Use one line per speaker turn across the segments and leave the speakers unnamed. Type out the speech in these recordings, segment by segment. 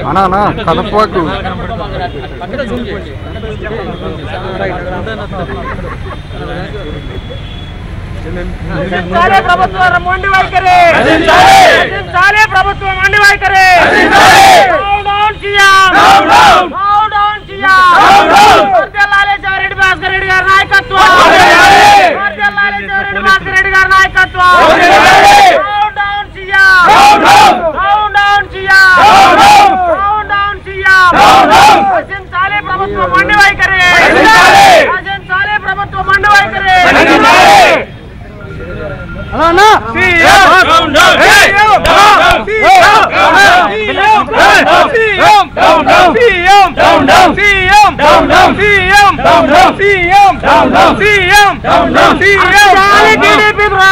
అన్నా కదపకు
ప్రభుత్వం మొండి వైఖరి ప్రభుత్వం మొండి వైఖరి రెడ్డి భాస్కర్ రెడ్డి గారి నాయకత్వం భాస్కర్ రెడ్డి గారి నాయకత్వం ప్రభుత్వం మొండి వైఖరి ప్రభుత్వం మొండి వైఖరి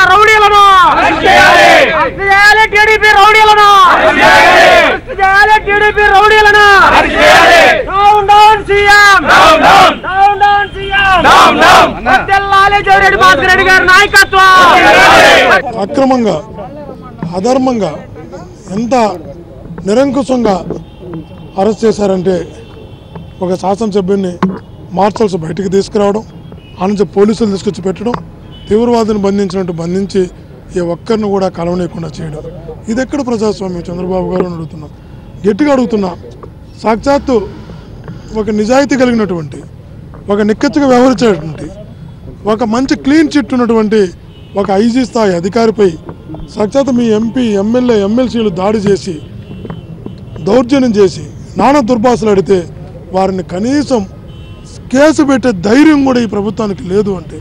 రౌడీలను టీడీపీ రౌడీలను టీడీపీ రౌడీలను రెడ్డి భాస్కర్ రెడ్డి గారి నాయకత్వం
అక్రమంగా అధర్మంగా ఎంత నిరంకుశంగా అరెస్ట్ చేశారంటే ఒక శాసనసభ్యుడిని మార్షల్స్ బయటికి తీసుకురావడం ఆ నుంచి పోలీసులు తీసుకొచ్చి పెట్టడం తీవ్రవాదిని బంధించినట్టు బంధించి ఏ ఒక్కరిని కూడా కలవనీయకుండా చేయడం ఇది ఎక్కడ ప్రజాస్వామ్యం చంద్రబాబు గారు అని అడుగుతున్నా గట్టిగా అడుగుతున్నా సాక్షాత్తు ఒక నిజాయితీ కలిగినటువంటి ఒక నిక్కచ్చిగా వ్యవహరించేటువంటి ఒక మంచి క్లీన్ చిట్ ఉన్నటువంటి ఒక ఐజీ స్థాయి అధికారిపై సాక్షాత్ మీ ఎంపీ ఎమ్మెల్యే ఎమ్మెల్సీలు దాడి చేసి దౌర్జన్యం చేసి నానా దుర్భాషలు అడితే వారిని కనీసం కేసు పెట్టే ధైర్యం కూడా ఈ ప్రభుత్వానికి లేదు అంటే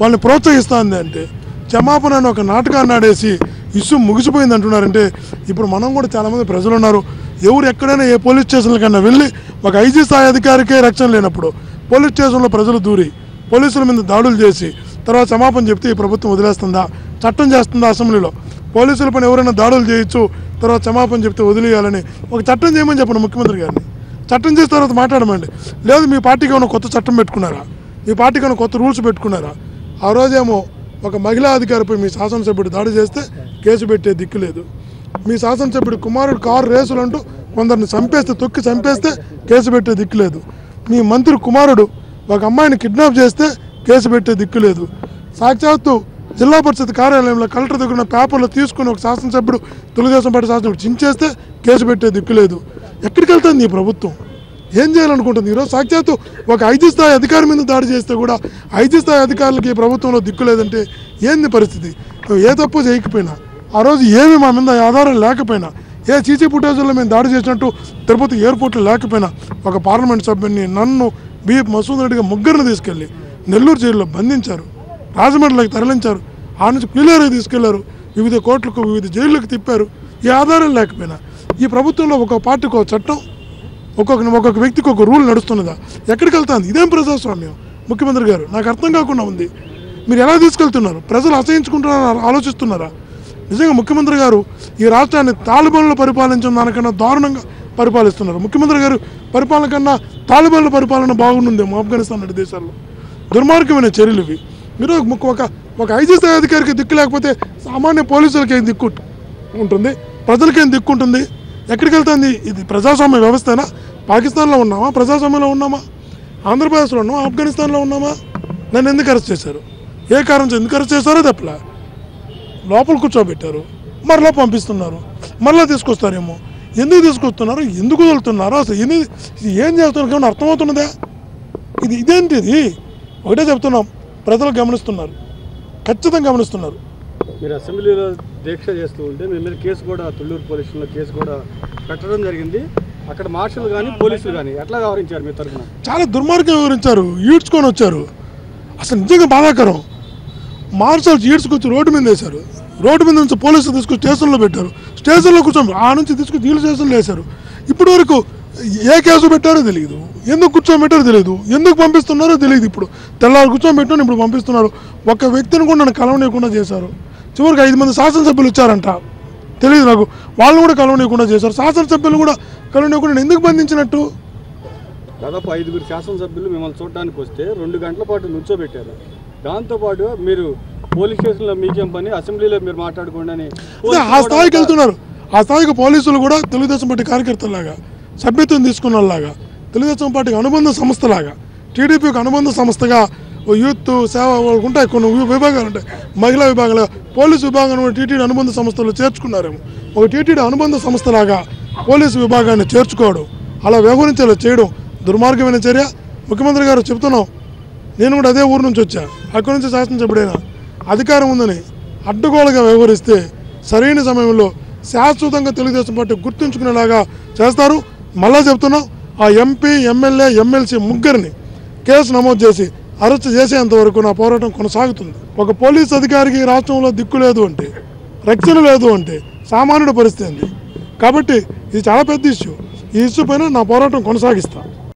వాళ్ళని ప్రోత్సహిస్తుంది అంటే క్షమాపణ అని ఒక నాటకాన్ని ఆడేసి ఇష్యూ ముగిసిపోయింది అంటున్నారంటే ఇప్పుడు మనం కూడా చాలామంది ప్రజలు ఉన్నారు ఎవరు ఎక్కడైనా ఏ పోలీస్ స్టేషన్లకన్నా వెళ్ళి ఒక ఐజీ స్థాయి అధికారికే రక్షణ లేనప్పుడు పోలీస్ స్టేషన్లో ప్రజలు దూరి పోలీసుల మీద దాడులు చేసి తర్వాత క్షమాపణ చెప్తే ఈ ప్రభుత్వం వదిలేస్తుందా చట్టం చేస్తుందా అసెంబ్లీలో పోలీసుల పైన ఎవరైనా దాడులు చేయొచ్చు తర్వాత క్షమాపణ చెప్తే వదిలేయాలని ఒక చట్టం చేయమని చెప్పండి ముఖ్యమంత్రి గారిని చట్టం చేసిన తర్వాత మాట్లాడమండి లేదు మీ పార్టీకి ఏమైనా కొత్త చట్టం పెట్టుకున్నారా మీ పార్టీకి ఏమైనా కొత్త రూల్స్ పెట్టుకున్నారా ఆ రోజేమో ఒక మహిళా అధికారిపై మీ శాసనసభ్యుడు దాడి చేస్తే కేసు పెట్టే దిక్కు లేదు మీ శాసనసభ్యుడు కుమారుడు కారు రేసులు అంటూ కొందరిని చంపేస్తే తొక్కి చంపేస్తే కేసు పెట్టే దిక్కు లేదు మీ మంత్రి కుమారుడు ఒక అమ్మాయిని కిడ్నాప్ చేస్తే కేసు పెట్టే దిక్కు లేదు సాక్షాత్తు జిల్లా పరిషత్ కార్యాలయంలో కలెక్టర్ దగ్గర పేపర్లు తీసుకుని ఒక శాసనసభ్యుడు తెలుగుదేశం పార్టీ శాసనసభ్యుడు చించేస్తే కేసు పెట్టే దిక్కు లేదు ఎక్కడికి వెళ్తుంది ఈ ప్రభుత్వం ఏం చేయాలనుకుంటుంది ఈరోజు సాక్షాత్తు ఒక ఐజీ స్థాయి అధికారి మీద దాడి చేస్తే కూడా ఐజీ స్థాయి అధికారులకి ఈ ప్రభుత్వంలో దిక్కు లేదంటే ఏంది పరిస్థితి ఏ తప్పు చేయకపోయినా ఆ రోజు ఏమి మా మీద ఆధారం లేకపోయినా ఏ సీసీ ఫుటేజ్లో మేము దాడి చేసినట్టు తిరుపతి ఎయిర్పోర్ట్లో లేకపోయినా ఒక పార్లమెంట్ సభ్యుడిని నన్ను బిఎఫ్ మసూద్ రెడ్డిగా ముగ్గురిని తీసుకెళ్ళి నెల్లూరు జైల్లో బంధించారు రాజమండ్రిలోకి తరలించారు ఆ నుంచి పీలేరుకి తీసుకెళ్లారు వివిధ కోర్టులకు వివిధ జైళ్ళకు తిప్పారు ఈ ఆధారం లేకపోయినా ఈ ప్రభుత్వంలో ఒక పార్టీకి ఒక చట్టం ఒక్కొక్క వ్యక్తికి ఒక రూల్ నడుస్తున్నదా ఎక్కడికి వెళ్తుంది ఇదేం ప్రజాస్వామ్యం ముఖ్యమంత్రి గారు నాకు అర్థం కాకుండా ఉంది మీరు ఎలా తీసుకెళ్తున్నారు ప్రజలు అసహించుకుంటున్నారా ఆలోచిస్తున్నారా నిజంగా ముఖ్యమంత్రి గారు ఈ రాష్ట్రాన్ని తాలిబాన్లు పరిపాలించిన దానికన్నా దారుణంగా పరిపాలిస్తున్నారు ముఖ్యమంత్రి గారు పరిపాలన కన్నా తాలిబాన్ల పరిపాలన బాగుండేమో ఆఫ్ఘనిస్తాన్ లాంటి దేశాల్లో దుర్మార్గమైన చర్యలు ఇవి మీరు ఒక ఐజీ స్థాయి అధికారికి దిక్కు లేకపోతే సామాన్య పోలీసులకి ఏం దిక్కు ఉంటుంది ప్రజలకేం దిక్కు ఉంటుంది ఎక్కడికి వెళ్తుంది ఇది ప్రజాస్వామ్య వ్యవస్థనా పాకిస్తాన్లో ఉన్నామా ప్రజాస్వామ్యంలో ఉన్నామా ఆంధ్రప్రదేశ్లో ఉన్నామా ఆఫ్ఘనిస్తాన్లో ఉన్నామా నన్ను ఎందుకు అరెస్ట్ చేశారు ఏ కారణం ఎందుకు అరెస్ట్ చేశారో తప్పలా లోపల కూర్చోబెట్టారు మరలా పంపిస్తున్నారు మరలా తీసుకొస్తారేమో ఎందుకు తీసుకొస్తున్నారు ఎందుకు వదులుతున్నారు అసలు ఏం చేస్తున్నారు ఏమన్నా అర్థమవుతున్నదా ఇదేంటిది ఒకటే చెప్తున్నాం ప్రజలు గమనిస్తున్నారు ఖచ్చితంగా గమనిస్తున్నారు
మీరు అసెంబ్లీలో దీక్ష చేస్తూ ఉంటే మీ మీద కేసు కూడా తుళ్ళూరు పోలీసులో కేసు కూడా పెట్టడం జరిగింది అక్కడ మార్షల్ కానీ పోలీసులు కానీ ఎట్లా వ్యవహరించారు మీ తరఫున
చాలా దుర్మార్గం వ్యవహరించారు ఈడ్చుకొని వచ్చారు అసలు నిజంగా బాధాకరం మార్షల్స్ ఈడ్చుకొచ్చి రోడ్డు మీద వేశారు రోడ్డు మీద నుంచి పోలీసులు తీసుకొచ్చి స్టేషన్లో పెట్టారు స్టేషన్లో కూర్చొని ఆ నుంచి తీసుకొచ్చి వీళ్ళు స్టేషన్లో వేశారు ఇప్పటి వరకు ఏ కేసు పెట్టారో తెలియదు ఎందుకు కూర్చోబెట్టారో తెలియదు ఎందుకు పంపిస్తున్నారో తెలియదు ఇప్పుడు తెల్లారు కూర్చోబెట్టాను ఇప్పుడు పంపిస్తున్నారు ఒక వ్యక్తిని కూడా నన్ను కలవనీయకుండా చేశారు చివరికి 5 మంది శాసనసభ్యులు ఇచ్చారంట తెలియదు నాకు వాళ్ళు కూడా కలవనీయకుండా చేశారు శాసనసభ్యులు కూడా కలవనీయకుండా ఎందుకు బంధించినట్టు
దాదాపు 5 శాసనసభ్యులు మిమ్మల్ని చూడడానికి వస్తే 2 గంటల పాటు నుంచోబెట్టారు దాంతోపాటు మీరు పోలీస్ స్టేషన్లో మీకేం పని, అసెంబ్లీలో మీరు మాట్లాడుకోండి అని
ఆ స్థాయికి వెళ్తున్నారు. ఆ స్థాయికి పోలీసులు కూడా తెలుగుదేశం పార్టీ కార్యకర్తలాగా, సభ్యత్వం తీసుకున్నలాగా, తెలుగుదేశం పార్టీకి అనుబంధ సంస్థలాగా, టీడీపీకి అనుబంధ సంస్థగా యూత్ సేవ వాళ్ళకు ఉంటాయి, కొన్ని విభాగాలు ఉంటాయి, మహిళా విభాగాలు, పోలీసు విభాగం టీటీడీ అనుబంధ సంస్థలు చేర్చుకున్నారేమో. ఒక టీటీడీ అనుబంధ సంస్థలాగా పోలీసు విభాగాన్ని చేర్చుకోవడం, అలా వ్యవహరించేలా చేయడం దుర్మార్గమైన చర్య. ముఖ్యమంత్రి గారు చెప్తున్నాం, నేను కూడా అదే ఊరు నుంచి వచ్చా, అక్కడి నుంచి శాసనసభ్యుడైనా అధికారం ఉందని అడ్డగోలుగా వ్యవహరిస్తే సరైన సమయంలో శాశ్వతంగా తెలుగుదేశం పార్టీ గుర్తుంచుకునేలాగా చేస్తారు. మళ్ళా చెప్తున్నాం, ఆ ఎంపీ, ఎమ్మెల్యే, ఎమ్మెల్సీ ముగ్గురిని కేసు నమోదు చేసి అరెస్ట్ చేసేంత వరకు నా పోరాటం కొనసాగుతుంది. ఒక పోలీస్ అధికారికి రాష్ట్రంలో దిక్కు లేదు అంటే, రక్షణ లేదు అంటే సామాన్యుడి పరిస్థితి ఉంది. కాబట్టి ఇది చాలా పెద్ద ఇష్యూ. ఈ ఇష్యూ పైన నా పోరాటం కొనసాగిస్తాను.